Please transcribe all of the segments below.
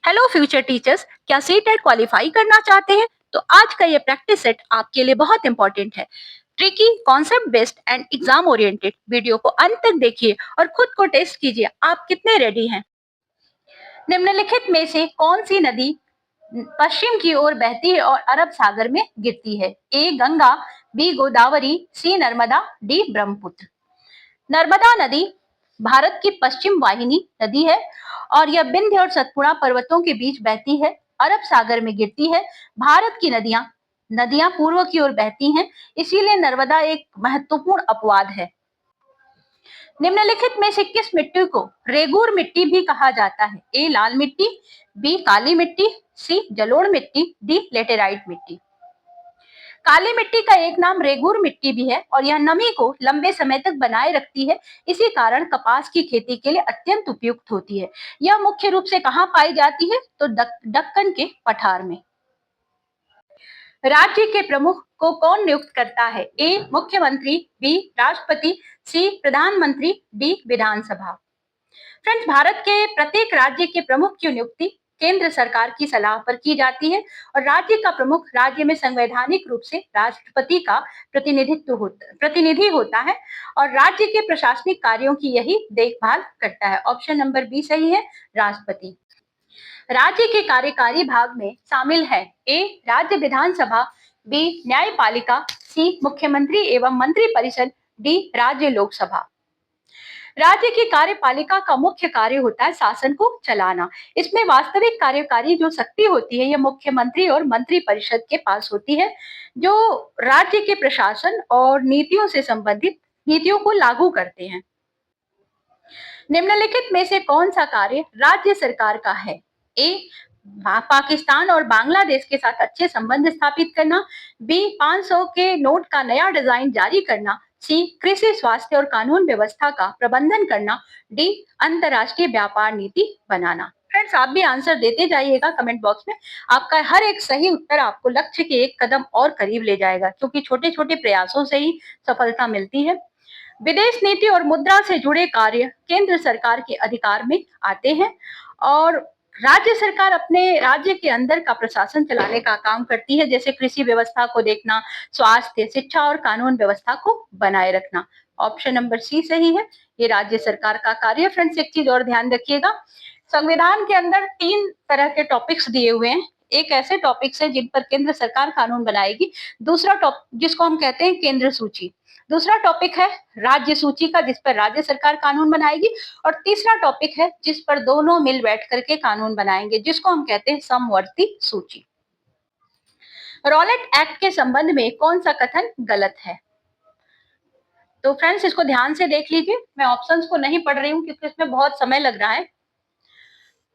Hello future teachers, क्या CTET qualify करना चाहते हैं? तो आज का ये प्रैक्टिस सेट आपके लिए बहुत इंपॉर्टेंट है। Tricky, concept based and exam oriented video को अंत तक देखिए और खुद को टेस्ट कीजिए आप कितने रेडी हैं। निम्नलिखित में से कौन सी नदी पश्चिम की ओर बहती है और अरब सागर में गिरती है? ए गंगा, बी गोदावरी, सी नर्मदा, डी ब्रह्मपुत्र। नर्मदा नदी भारत की पश्चिम वाहिनी नदी है और यह विंध्य और सतपुड़ा पर्वतों के बीच बहती है, अरब सागर में गिरती है। भारत की नदियां नदियां पूर्व की ओर बहती हैं, इसीलिए नर्मदा एक महत्वपूर्ण अपवाद है। निम्नलिखित में से किस मिट्टी को रेगूर मिट्टी भी कहा जाता है? ए लाल मिट्टी, बी काली मिट्टी, सी जलोढ़ मिट्टी, डी लेटेराइट मिट्टी। काली मिट्टी का एक नाम रेगूर मिट्टी भी है और यह नमी को लंबे समय तक बनाए रखती है। इसी कारण कपास की खेती के लिए अत्यंत उपयुक्त होती है। यह मुख्य रूप से कहाँ पाई जाती है? तो दक्कन के पठार में। राज्य के प्रमुख को कौन नियुक्त करता है? ए मुख्यमंत्री, बी राष्ट्रपति, सी प्रधानमंत्री, डी विधानसभा। फ्रेंड्स, भारत के प्रत्येक राज्य के प्रमुख की नियुक्ति केंद्र सरकार की सलाह पर की जाती है और राज्य का प्रमुख राज्य में संवैधानिक रूप से राष्ट्रपति का प्रतिनिधि होता है और राज्य के प्रशासनिक कार्यों की यही देखभाल करता है। ऑप्शन नंबर बी सही है, राष्ट्रपति। राज्य के कार्यकारी भाग में शामिल है ए राज्य विधानसभा, बी न्यायपालिका, सी मुख्यमंत्री एवं मंत्री परिषद, डी राज्य लोकसभा। राज्य की कार्यपालिका का मुख्य कार्य होता है शासन को चलाना। इसमें वास्तविक कार्यकारी जो शक्ति होती है, यह मुख्यमंत्री और मंत्री परिषद के पास होती है, जो राज्य के प्रशासन और नीतियों से संबंधित नीतियों को लागू करते हैं। निम्नलिखित में से कौन सा कार्य राज्य सरकार का है? ए पाकिस्तान और बांग्लादेश के साथ अच्छे संबंध स्थापित करना, बी 500 के नोट का नया डिजाइन जारी करना, सी कृषि, स्वास्थ्य और कानून व्यवस्था का प्रबंधन करना, डी अंतरराष्ट्रीय व्यापार नीति बनाना। फ्रेंड्स, आप भी आंसर देते जाइएगा कमेंट बॉक्स में। आपका हर एक सही उत्तर आपको लक्ष्य के एक कदम और करीब ले जाएगा, क्योंकि छोटे छोटे प्रयासों से ही सफलता मिलती है। विदेश नीति और मुद्रा से जुड़े कार्य केंद्र सरकार के अधिकार में आते हैं और राज्य सरकार अपने राज्य के अंदर का प्रशासन चलाने का काम करती है, जैसे कृषि व्यवस्था को देखना, स्वास्थ्य, शिक्षा और कानून व्यवस्था को बनाए रखना। ऑप्शन नंबर सी सही है, ये राज्य सरकार का कार्य। फ्रेंड्स, एक चीज और ध्यान रखिएगा, संविधान के अंदर 3 तरह के टॉपिक्स दिए हुए हैं। एक ऐसे टॉपिक्स है जिन पर केंद्र सरकार कानून बनाएगी, दूसरा टॉपिक जिसको हम कहते हैं केंद्र सूची, दूसरा टॉपिक है राज्य सूची का जिस पर राज्य सरकार कानून बनाएगी, और तीसरा टॉपिक है जिस पर दोनों मिल बैठ करके कानून बनाएंगे, जिसको हम कहते हैं समवर्ती सूची। रॉलेट एक्ट के संबंध में कौन सा कथन गलत है? तो फ्रेंड्स, इसको ध्यान से देख लीजिए, मैं ऑप्शंस को नहीं पढ़ रही हूँ क्योंकि इसमें बहुत समय लग रहा है।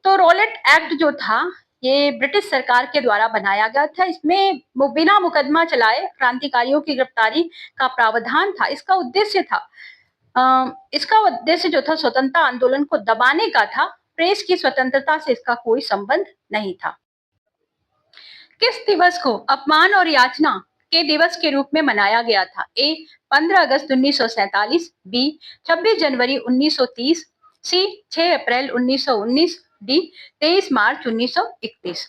तो रॉलेट एक्ट जो था, ये ब्रिटिश सरकार के द्वारा बनाया गया था। इसमें बिना मुकदमा चलाए क्रांतिकारियों की गिरफ्तारी का प्रावधान था। इसका उद्देश्य जो था स्वतंत्रता आंदोलन को दबाने का था। प्रेस की स्वतंत्रता से इसका कोई संबंध नहीं था। किस दिवस को अपमान और याचना के दिवस के रूप में मनाया गया था? ए 15 अगस्त 1947, बी 26 जनवरी 1930, सी 6 अप्रैल 1919, डी 23 मार्च 1931।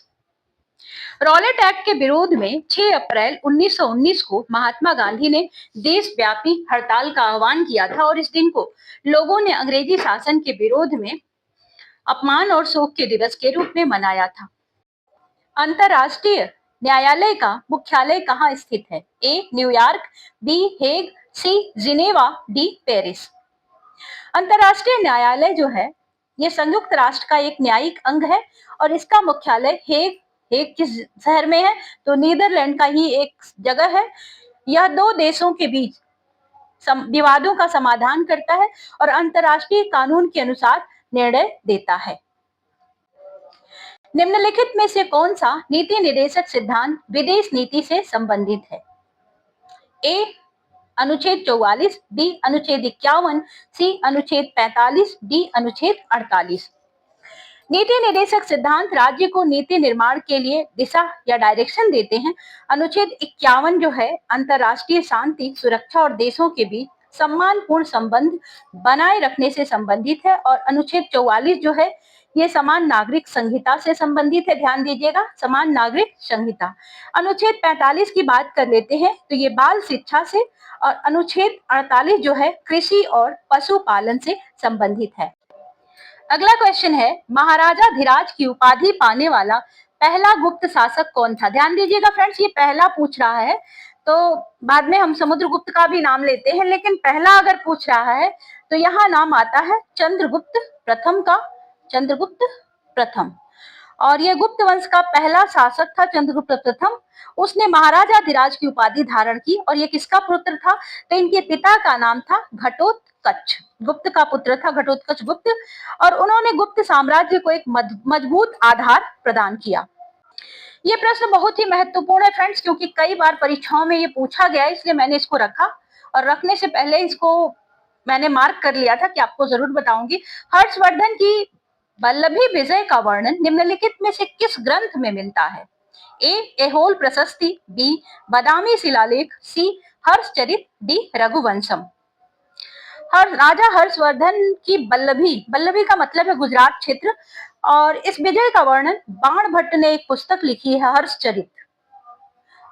रॉलेट एक्ट के विरोध में 6 अप्रैल 1919 को महात्मा गांधी ने देशव्यापी हड़ताल का आह्वान किया था और इस दिन को लोगों ने अंग्रेजी शासन के विरोध में अपमान और शोक के दिवस के रूप में मनाया था। अंतरराष्ट्रीय न्यायालय का मुख्यालय कहाँ स्थित है? A New York, B Hague, C Geneva, D Paris. अंतरराष्ट्रीय न्यायालय जो है, ये संयुक्त राष्ट्र का एक न्यायिक अंग है और इसका मुख्यालय हेग किस शहर में है? तो नीदरलैंड का ही एक जगह है। यह दो देशों के बीच विवादों का समाधान करता है और अंतरराष्ट्रीय कानून के अनुसार निर्णय देता है। निम्नलिखित में से कौन सा नीति निर्देशक सिद्धांत विदेश नीति से संबंधित है? ए अनुच्छेद 44, बी अनुच्छेद 51, सी अनुच्छेद 45, डी अनुच्छेद 48। नीति निर्देशक सिद्धांत राज्य को नीति निर्माण के लिए दिशा या डायरेक्शन देते हैं। अनुच्छेद 51 जो है अंतरराष्ट्रीय शांति, सुरक्षा और देशों के बीच सम्मानपूर्ण संबंध बनाए रखने से संबंधित है और अनुच्छेद 44 जो है ये समान नागरिक संहिता से संबंधित है, ध्यान दीजिएगा, समान नागरिक संहिता। अनुच्छेद 45 की बात कर लेते हैं तो ये बाल शिक्षा से, और अनुच्छेद 48 जो है कृषि और पशुपालन से संबंधित है। अगला क्वेश्चन है, महाराजा धीराज की उपाधि पाने वाला पहला गुप्त शासक कौन था? ध्यान दीजिएगा फ्रेंड्स, ये पहला पूछ रहा है, तो बाद में हम समुद्रगुप्त का भी नाम लेते हैं, लेकिन पहला अगर पूछ रहा है तो यहाँ नाम आता है चंद्रगुप्त प्रथम का, चंद्रगुप्त प्रथम। और ये गुप्त वंश का पहला शासक था चंद्रगुप्त प्रथम। उसने महाराजा धीराज की उपाधि धारण की, और ये किसका पुत्र था? तो इनके पिता का नाम था घटोत्कच, गुप्त का पुत्र था घटोत्कच गुप्त, और उन्होंने गुप्त साम्राज्य को एक मजबूत आधार प्रदान किया। ये प्रश्न बहुत ही महत्वपूर्ण है फ्रेंड्स, क्योंकि कई बार परीक्षाओं में ये पूछा गया है, इसलिए मैंने इसको रखा, और रखने से पहले इसको मैंने मार्क कर लिया था कि आपको जरूर बताऊंगी। हर्षवर्धन की वल्लभी विजय का वर्णन निम्नलिखित में से किस ग्रंथ में मिलता है? ए एहोल प्रशस्ति, बी बादामी शिलालेख, सी हर्षचरित, डी रघुवंशम। राजा हर्षवर्धन की वल्लभी, वल्लभी का मतलब है गुजरात क्षेत्र, और इस विजय का वर्णन बाण भट्ट ने एक पुस्तक लिखी है हर्षचरित,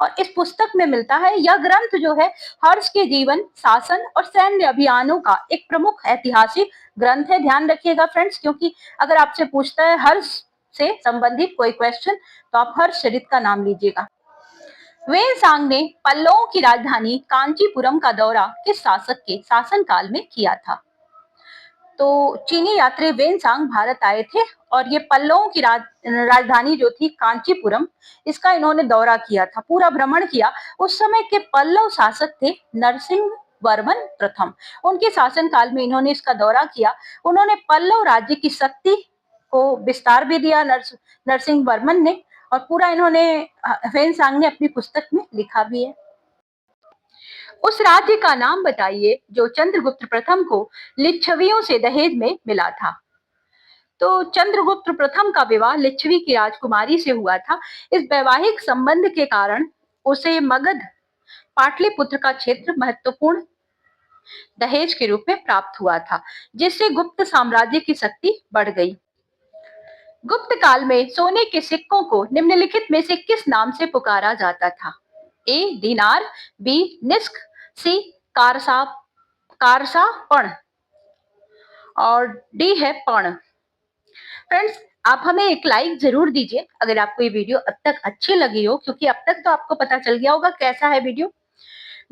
और इस पुस्तक में मिलता है। यह ग्रंथ जो है हर्ष के जीवन, शासन और सैन्य अभियानों का एक प्रमुख ऐतिहासिक ग्रंथ है। ध्यान रखिएगा फ्रेंड्स, क्योंकि अगर आपसे पूछता है हर्ष से संबंधित कोई क्वेश्चन तो आप हर्षचरित का नाम लीजिएगा। वेनसांग ने पल्लवों की राजधानी कांचीपुरम का दौरा किस शासक के शासनकाल में किया था? तो चीनी यात्री वेनसांग भारत आए थे, और ये पल्लवों की राजधानी जो थी कांचीपुरम, इसका इन्होंने दौरा किया था, पूरा भ्रमण किया। उस समय के पल्लव शासक थे नरसिंह वर्मन प्रथम। उनके शासनकाल में इन्होंने इसका दौरा किया। उन्होंने पल्लव राज्य की शक्ति को विस्तार भी दिया नरसिंह वर्मन ने, और पूरा इन्होंने वेनसांग ने अपनी पुस्तक में लिखा भी है। उस राज्य का नाम बताइए जो चंद्रगुप्त प्रथम को लिच्छवियों से दहेज में मिला था। तो चंद्रगुप्त प्रथम का विवाह लिच्छवी की राजकुमारी से हुआ था। इस वैवाहिक संबंध के कारण उसे मगध पाटलिपुत्र का क्षेत्र महत्वपूर्ण दहेज के रूप में प्राप्त हुआ था, जिससे गुप्त साम्राज्य की शक्ति बढ़ गई। गुप्त काल में सोने के सिक्कों को निम्नलिखित में से किस नाम से पुकारा जाता था? ए दीनार, बी निस्क, सी कारसा पण, और डी है पण। फ्रेंड्स, आप हमें एक लाइक जरूर दीजिए अगर आपको ये वीडियो अब तक अच्छी लगी हो, क्योंकि अब तक तो आपको पता चल गया होगा कैसा है वीडियो।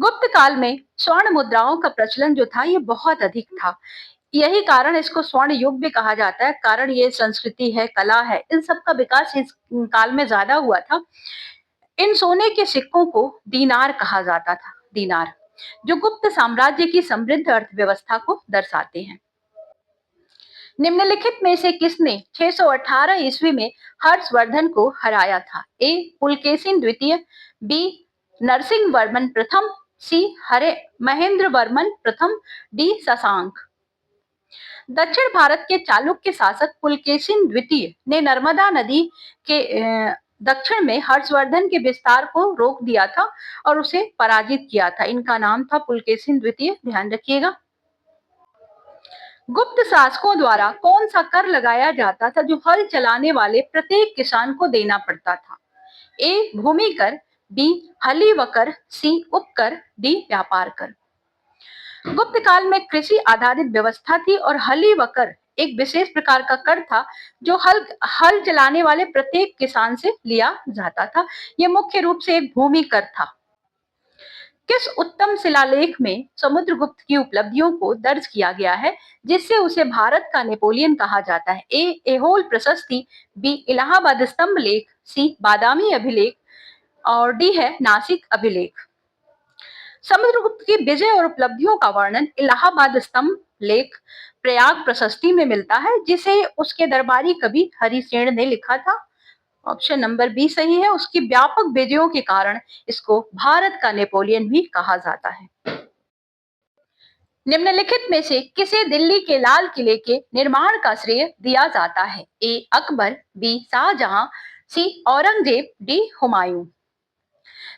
गुप्त काल में स्वर्ण मुद्राओं का प्रचलन जो था ये बहुत अधिक था। यही कारण इसको स्वर्ण युग भी कहा जाता है, कारण ये संस्कृति है, कला है, इन सब का विकास इस काल में ज्यादा हुआ था। इन सोने के सिक्कों को दीनार कहा जाता था, दीनार, जो गुप्त साम्राज्य की समृद्ध अर्थव्यवस्था को दर्शाते हैं। निम्नलिखित में से किसने 618 ईस्वी में हर्षवर्धन को हराया था? ए पुलकेशिन द्वितीय, बी नरसिंह वर्मन प्रथम, सी हरे महेंद्र वर्मन प्रथम, डी शशांक। दक्षिण भारत के चालुक्य शासक पुलकेशिन द्वितीय ने नर्मदा नदी के दक्षिण में हर्षवर्धन के विस्तार को रोक दिया था और उसे पराजित किया था। इनका नाम था पुलकेशिन द्वितीय, ध्यान रखिएगा। गुप्त शासकों द्वारा कौन सा कर लगाया जाता था जो हल चलाने वाले प्रत्येक किसान को देना पड़ता था? ए भूमि कर, बी हली व कर, सी उपकर, डी व्यापार कर। गुप्त काल में कृषि आधारित व्यवस्था थी, और हली व कर एक विशेष प्रकार का कर था जो हल चलाने वाले प्रत्येक किसान से लिया जाता था। यह मुख्य रूप से एक भूमि कर था। किस उत्तम शिलालेख में समुद्रगुप्त की उपलब्धियों को दर्ज किया गया है जिससे उसे भारत का नेपोलियन कहा जाता है? ए एहोल प्रशस्ति, बी इलाहाबाद स्तंभ लेख, सी बादामी अभिलेख, और डी है नासिक अभिलेख। समुद्रगुप्त की विजय और उपलब्धियों का वर्णन इलाहाबाद स्तंभ लेख प्रयाग प्रशस्ति में मिलता है, जिसे उसके दरबारी कवि हरिसेन ने लिखा था। ऑप्शन नंबर बी सही है। उसकी व्यापक विजयों के कारण इसको भारत का नेपोलियन भी कहा जाता है। निम्नलिखित में से किसे दिल्ली के लाल किले के निर्माण का श्रेय दिया जाता है? ए अकबर, बी शाहजहां, सी औरंगजेब, डी हुमायूं।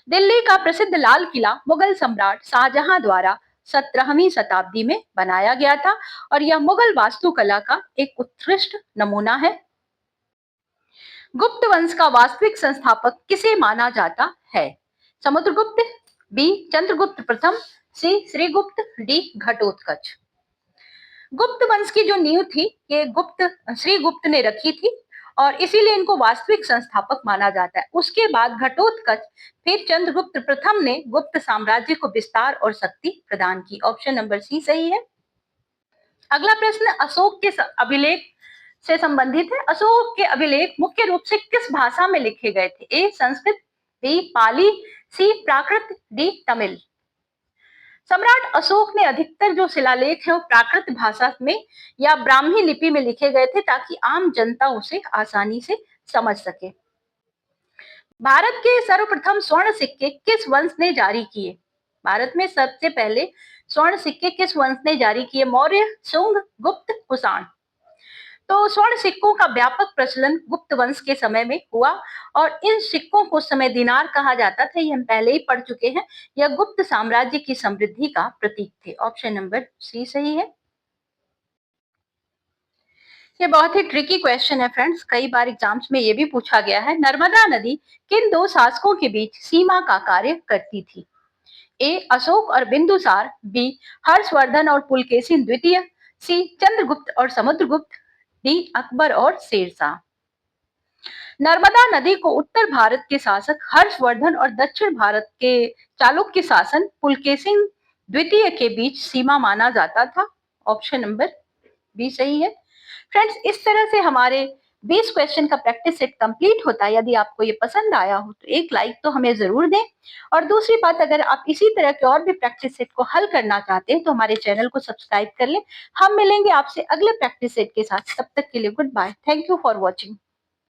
दिल्ली का प्रसिद्ध लाल किला मुगल सम्राट शाहजहां द्वारा 17वीं शताब्दी में बनाया गया था और यह मुगल वास्तुकला का एक उत्कृष्ट नमूना है। गुप्त वंश का वास्तविक संस्थापक किसे माना जाता है? समुद्रगुप्त, बी चंद्रगुप्त प्रथम, सी श्रीगुप्त, डी घटोत्कच। गुप्त वंश की जो नींव थी ये श्रीगुप्त ने रखी थी और इसीलिए इनको वास्तविक संस्थापक माना जाता है। उसके बाद घटोत्कच फिर चंद्रगुप्त प्रथम ने गुप्त साम्राज्य को विस्तार और शक्ति प्रदान की। ऑप्शन नंबर सी सही है। अगला प्रश्न अशोक के अभिलेख से संबंधित है। अशोक के अभिलेख मुख्य रूप से किस भाषा में लिखे गए थे? ए संस्कृत, बी पाली, सी प्राकृत, डी तमिल। सम्राट अशोक ने अधिकतर जो शिलालेख है वो प्राकृत भाषा में या ब्राह्मी लिपि में लिखे गए थे ताकि आम जनता उसे आसानी से समझ सके। भारत के सर्वप्रथम स्वर्ण सिक्के किस वंश ने जारी किए? भारत में सबसे पहले स्वर्ण सिक्के किस वंश ने जारी किए? मौर्य, शुंग, गुप्त, कुषाण। तो स्वर्ण सिक्कों का व्यापक प्रचलन गुप्त वंश के समय में हुआ और इन सिक्कों को उस समय दिनार कहा जाता था, ये हम पहले ही पढ़ चुके हैं। यह गुप्त साम्राज्य की समृद्धि का प्रतीक थे। ऑप्शन नंबर सी सही है। ये बहुत ही ट्रिकी क्वेश्चन है फ्रेंड्स, कई बार एग्जाम्स में ये भी पूछा गया है। नर्मदा नदी किन दो शासकों के बीच सीमा का कार्य करती थी? ए अशोक और बिंदुसार, बी हर्षवर्धन और पुलकेशिन द्वितीय, सी चंद्रगुप्त और समुद्रगुप्त, डी अकबर और शेरशाह। नर्मदा नदी को उत्तर भारत के शासक हर्षवर्धन और दक्षिण भारत के चालुक्य शासन पुलकेशिन द्वितीय के बीच सीमा माना जाता था। ऑप्शन नंबर बी सही है। फ्रेंड्स, इस तरह से हमारे 20 क्वेश्चन का प्रैक्टिस सेट कंप्लीट होता है। यदि आपको ये पसंद आया हो तो एक लाइक तो हमें जरूर दें और दूसरी बात, अगर आप इसी तरह के और भी प्रैक्टिस सेट को हल करना चाहते हैं तो हमारे चैनल को सब्सक्राइब कर लें। हम मिलेंगे आपसे अगले प्रैक्टिस सेट के साथ। तब तक के लिए goodbye. Thank you for watching.